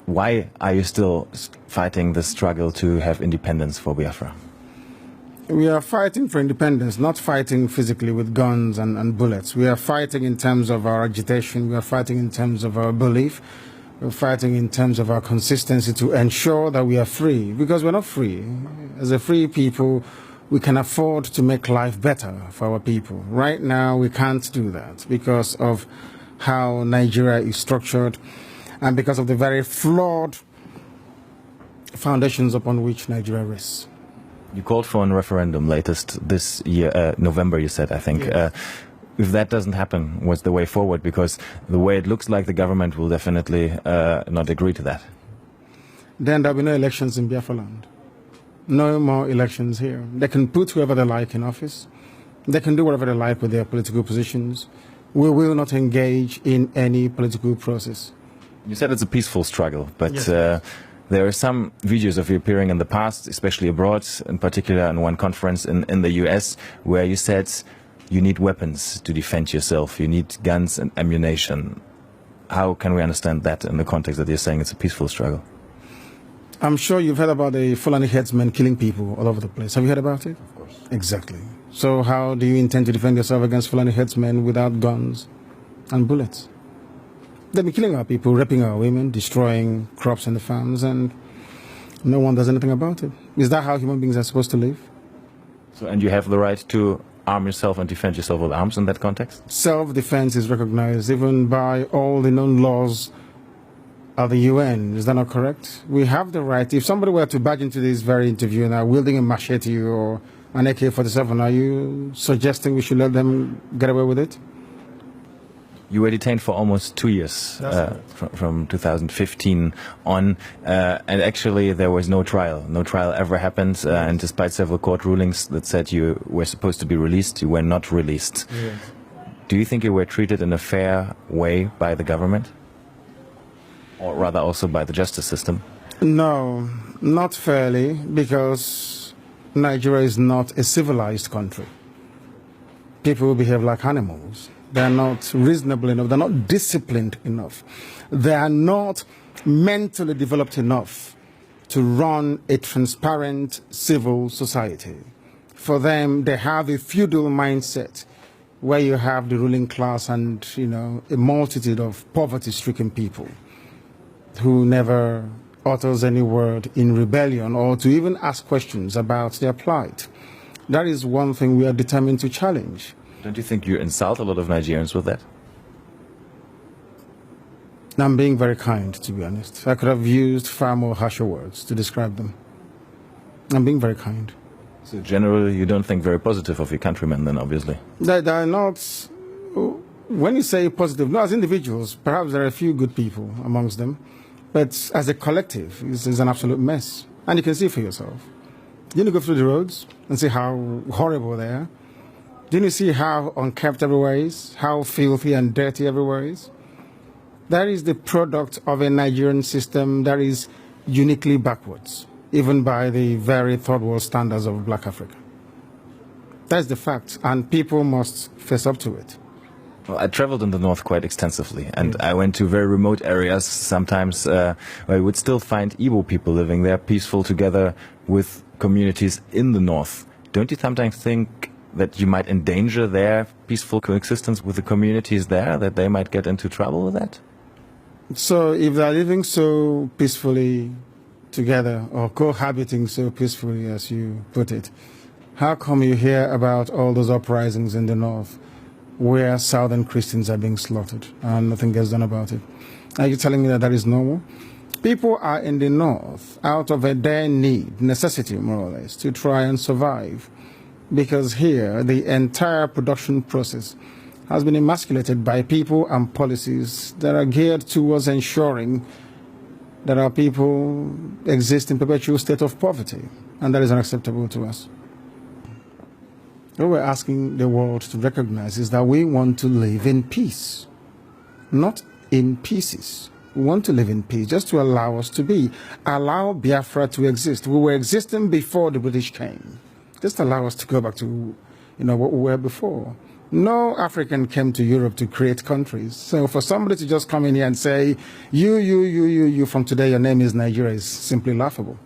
why are you still fighting the struggle to have independence for Biafra? We are fighting for independence, not fighting physically with guns and bullets. We are fighting in terms of our agitation. We are fighting in terms of our belief. We're fighting in terms of our consistency to ensure that we are free, because we're not free. As a free people, we can afford to make life better for our people. Right now, we can't do that because of how Nigeria is structured and because of the very flawed foundations upon which Nigeria rests. You called for a referendum latest this year, November, you said, I think. Yes. If that doesn't happen, what's the way forward? Because the way it looks like the government will definitely not agree to that. Then there'll be no elections in Biafra Land. No more elections here. They can put whoever they like in office. They can do whatever they like with their political positions. We will not engage in any political process. You said it's a peaceful struggle, but Yes. there are some videos of you appearing in the past, especially abroad, in particular in one conference in the US, where you said you need weapons to defend yourself, you need guns and ammunition. How can we understand that in the context that you're saying it's a peaceful struggle? I'm sure you've heard about the Fulani headsmen killing people all over the place. Have you heard about it? Of course. Exactly. So how do you intend to defend yourself against Fulani headsmen without guns and bullets? They've been killing our people, raping our women, destroying crops in the farms, and no one does anything about it. Is that how human beings are supposed to live? So, and you have the right to arm yourself and defend yourself with arms in that context? Self-defense is recognized even by all the known laws of the UN. Is that not correct? We have the right. If somebody were to barge into this very interview now wielding a machete or an AK-47, are you suggesting we should let them get away with it? You were detained for almost 2 years, from 2015 on, and actually there was no trial. No trial ever happened, and despite several court rulings that said you were supposed to be released, you were not released. Yes. Do you think you were treated in a fair way by the government? Or rather also by the justice system? No, not fairly, because Nigeria is not a civilized country. People behave like animals. They are not reasonable enough. They're not disciplined enough. They are not mentally developed enough to run a transparent civil society. For them, they have a feudal mindset where you have the ruling class and, a multitude of poverty-stricken people who never utters any word in rebellion or to even ask questions about their plight. That is one thing we are determined to challenge. Don't you think you insult a lot of Nigerians with that? I'm being very kind, to be honest. I could have used far more harsher words to describe them. I'm being very kind. So generally you don't think very positive of your countrymen then, obviously? They are not... When you say positive, no, as individuals, perhaps there are a few good people amongst them. But as a collective, it's an absolute mess. And you can see for yourself. Didn't you go through the roads and see how horrible they are? Didn't you see how unkempt everywhere is? How filthy and dirty everywhere is? That is the product of a Nigerian system that is uniquely backwards, even by the very third world standards of Black Africa. That's the fact, and people must face up to it. Well, I traveled in the north quite extensively, and I went to very remote areas sometimes where you would still find Igbo people living there, peaceful together with communities in the north. Don't you sometimes think that you might endanger their peaceful coexistence with the communities there, that they might get into trouble with that? So if they're living so peacefully together, or cohabiting so peacefully as you put it, how come you hear about all those uprisings in the north where southern Christians are being slaughtered and nothing gets done about it? Are you telling me that that is normal? People are in the north out of a dire need, necessity more or less, to try and survive. Because here, the entire production process has been emasculated by people and policies that are geared towards ensuring that our people exist in perpetual state of poverty. And that is unacceptable to us. What we're asking the world to recognize is that we want to live in peace, not in pieces. We want to live in peace, just to allow us to be. Allow Biafra to exist. We were existing before the British came. Just allow us to go back to, what we were before. No African came to Europe to create countries. So for somebody to just come in here and say, you, from today, your name is Nigeria, is simply laughable.